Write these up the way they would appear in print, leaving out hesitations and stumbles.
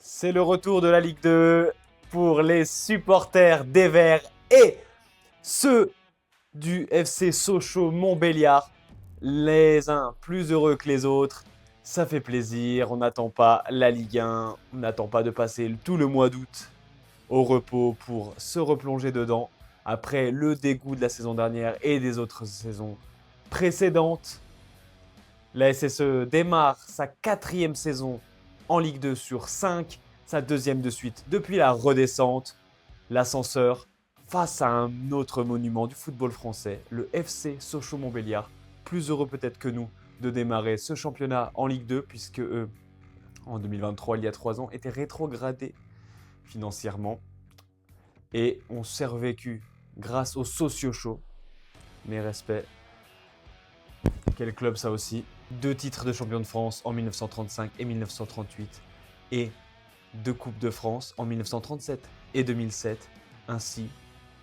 C'est le retour de la Ligue 2 pour les supporters des Verts et ceux du FC Sochaux-Montbéliard. Les uns plus heureux que les autres. Ça fait plaisir, on n'attend pas la Ligue 1, on n'attend pas de passer tout le mois d'août au repos pour se replonger dedans après le dégoût de la saison dernière et des autres saisons précédentes. La SSE démarre sa 4e saison en Ligue 2 sur 5, sa 2e de suite depuis la redescente, l'ascenseur, face à un autre monument du football français, le FC Sochaux-Montbéliard, plus heureux peut-être que nous de démarrer ce championnat en Ligue 2, puisque eux, en 2023, il y a 3 ans, étaient rétrogradés financièrement. Et on s'est revécu grâce au Socio-Show. Mes respects. Quel club ça aussi. 2 titres de champion de France en 1935 et 1938 et 2 Coupes de France en 1937 et 2007, ainsi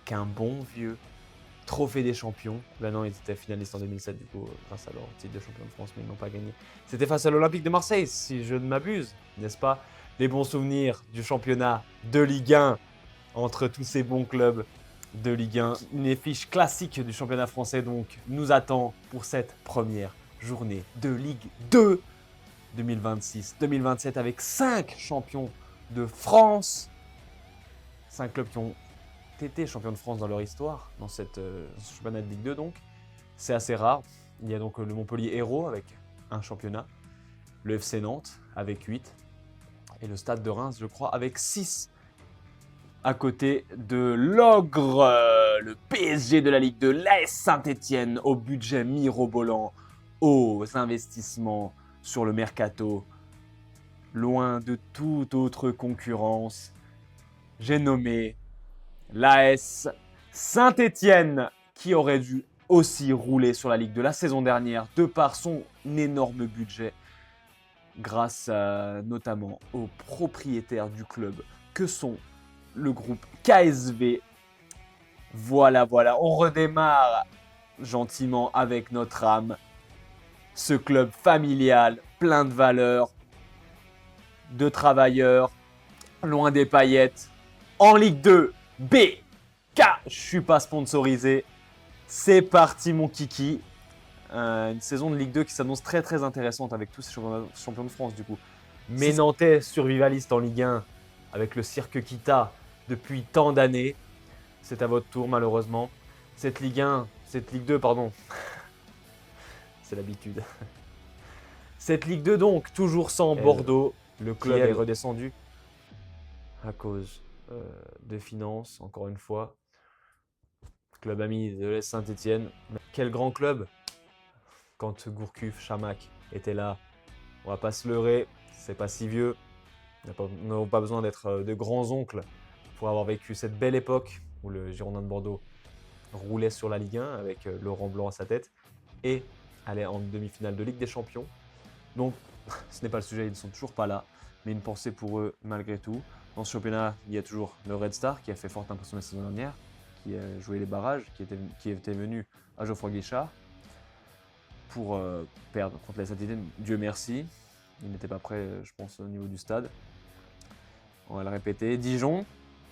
qu'un bon vieux trophée des champions. Ben non, ils étaient finalistes en 2007 du coup, grâce à leur titre de champion de France, mais ils n'ont pas gagné. C'était face à l'Olympique de Marseille, si je ne m'abuse, n'est-ce pas? Les bons souvenirs du championnat de Ligue 1 entre tous ces bons clubs de Ligue 1. Une affiche classique du championnat français donc nous attend pour cette première journée de Ligue 2 2026-2027 avec 5 champions de France. 5 clubs qui ont été champions de France dans leur histoire, dans ce championnat de Ligue 2 donc. C'est assez rare. Il y a donc le Montpellier Hérault avec un championnat, le FC Nantes avec 8 et le Stade de Reims, je crois, avec 6. À côté de l'ogre, le PSG de la Ligue 2, l'AS Saint-Etienne, au budget mirobolant, aux investissements sur le mercato, loin de toute autre concurrence. J'ai nommé l'AS Saint-Etienne, qui aurait dû aussi rouler sur la Ligue 2 la saison dernière, de par son énorme budget, grâce notamment aux propriétaires du club, que sont le groupe KSV. Voilà, on redémarre gentiment avec notre âme. Ce club familial, plein de valeurs, de travailleurs, loin des paillettes. En Ligue 2, B, K, je suis pas sponsorisé. C'est parti mon kiki. Une saison de Ligue 2 qui s'annonce très très intéressante avec tous ces champions de France du coup. Mes Nantais survivalistes en Ligue 1 avec le cirque Kita depuis tant d'années. C'est à votre tour malheureusement. Cette Ligue 2 pardon. C'est l'habitude. Cette Ligue 2 donc, toujours sans Bordeaux. Le club est redescendu à cause de finances, encore une fois. Club ami de l'AS Saint-Etienne. Quel grand club quand Gourcuff, Chamac étaient là. On va pas se leurrer, c'est pas si vieux. Nous n'avons pas besoin d'être de grands oncles pour avoir vécu cette belle époque où le Girondin de Bordeaux roulait sur la Ligue 1 avec Laurent Blanc à sa tête et allait en demi-finale de Ligue des Champions. Donc, ce n'est pas le sujet, ils ne sont toujours pas là, mais une pensée pour eux malgré tout. Dans ce championnat, il y a toujours le Red Star qui a fait forte impression la saison dernière, qui a joué les barrages, qui était venu à Geoffroy Guichard pour perdre contre la Saint-Etienne. Dieu merci, il n'était pas prêt, je pense, au niveau du stade. On va le répéter. Dijon,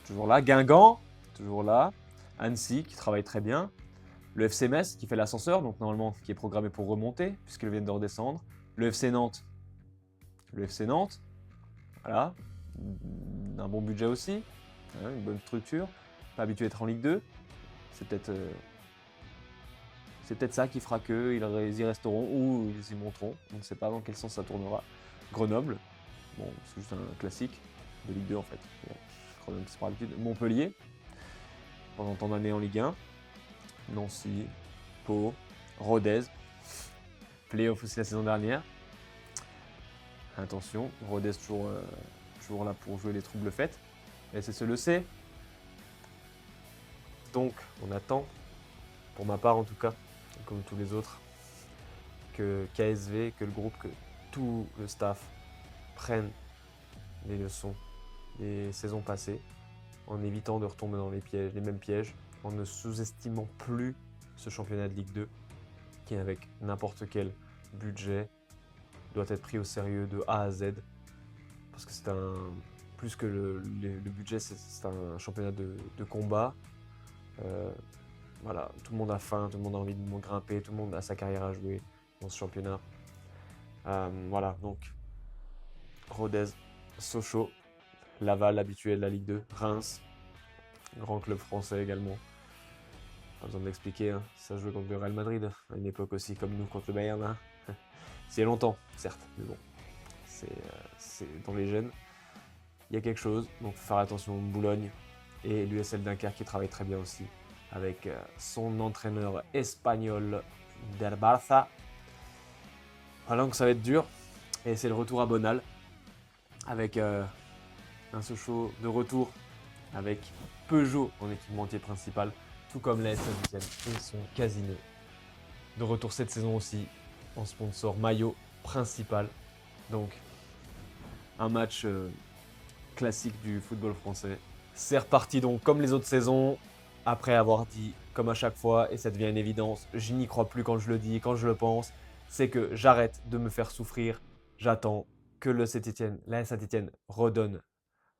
toujours là. Guingamp, toujours là. Annecy, qui travaille très bien. Le FC Metz, qui fait l'ascenseur, donc normalement, qui est programmé pour remonter, puisqu'ils viennent de redescendre. Le FC Nantes. Voilà. Un bon budget aussi. Une bonne structure. Pas habitué à être en Ligue 2. C'est peut-être ça qui fera qu'ils y resteront ou ils y monteront. On ne sait pas dans quel sens ça tournera. Grenoble. Bon, c'est juste un classique de Ligue 2 en fait. Grenoble, c'est par habitude. Montpellier. Pendant tant d'années en Ligue 1. Nancy. Pau. Rodez. Playoff aussi la saison dernière. Attention, Rodez toujours là pour jouer les troubles faites. Et c'est ce le sait. Donc, on attend, pour ma part en tout cas, comme tous les autres, que KSV, que le groupe, que tout le staff prenne les leçons des saisons passées, en évitant de retomber dans les mêmes pièges, en ne sous-estimant plus ce championnat de Ligue 2, qui avec n'importe quel budget doit être pris au sérieux de A à Z, parce que c'est plus que le budget, c'est un championnat de combat. Voilà, tout le monde a faim, tout le monde a envie de grimper, tout le monde a sa carrière à jouer dans ce championnat. Voilà, donc Rodez, Sochaux, Laval, habitué de la Ligue 2, Reims, grand club français également. Pas besoin de l'expliquer, hein. Ça jouait contre le Real Madrid à une époque aussi, comme nous contre le Bayern. Hein. C'est longtemps, certes, mais bon, c'est dans les gènes. Il y a quelque chose, donc faut faire attention. Boulogne et l'USL Dunkerque qui travaille très bien aussi avec son entraîneur espagnol del Barça. Voilà, donc ça va être dur. Et c'est le retour à Bonal avec un Sochaux de retour avec Peugeot en équipementier principal, tout comme l'AS Saint-Étienne et son casino. De retour cette saison aussi en sponsor maillot principal. Donc un match classique du football français. C'est reparti donc comme les autres saisons, après avoir dit, comme à chaque fois, et ça devient une évidence, je n'y crois plus quand je le dis, quand je le pense, c'est que j'arrête de me faire souffrir. J'attends que le l'AS Saint-Étienne redonne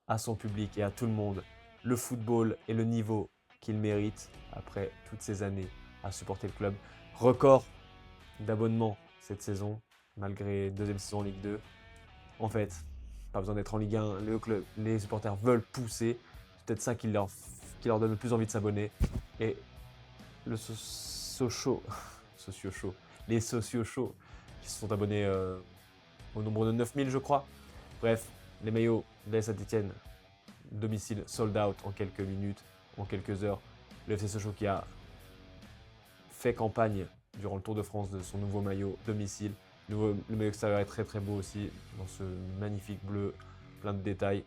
à son public et à tout le monde le football et le niveau qu'il mérite après toutes ces années à supporter le club. Record d'abonnements cette saison, malgré deuxième saison en Ligue 2. En fait, pas besoin d'être en Ligue 1, les supporters veulent pousser. C'est peut-être ça qui leur donne le plus envie de s'abonner. Et le Sochaux, les sociaux chauds qui se sont abonnés au nombre de 9000 je crois. Bref, les maillots de l'AS Saint-Étienne, domicile sold out en quelques minutes, en quelques heures. Le FC Sochaux qui a fait campagne durant le Tour de France de son nouveau maillot domicile. Le maillot extérieur est très très beau aussi, dans ce magnifique bleu, plein de détails.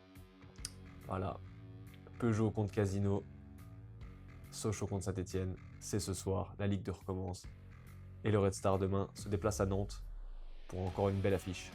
Voilà, Peugeot contre Casino, Sochaux contre Saint-Étienne, c'est ce soir, la Ligue 2 recommence. Et le Red Star demain se déplace à Nantes pour encore une belle affiche.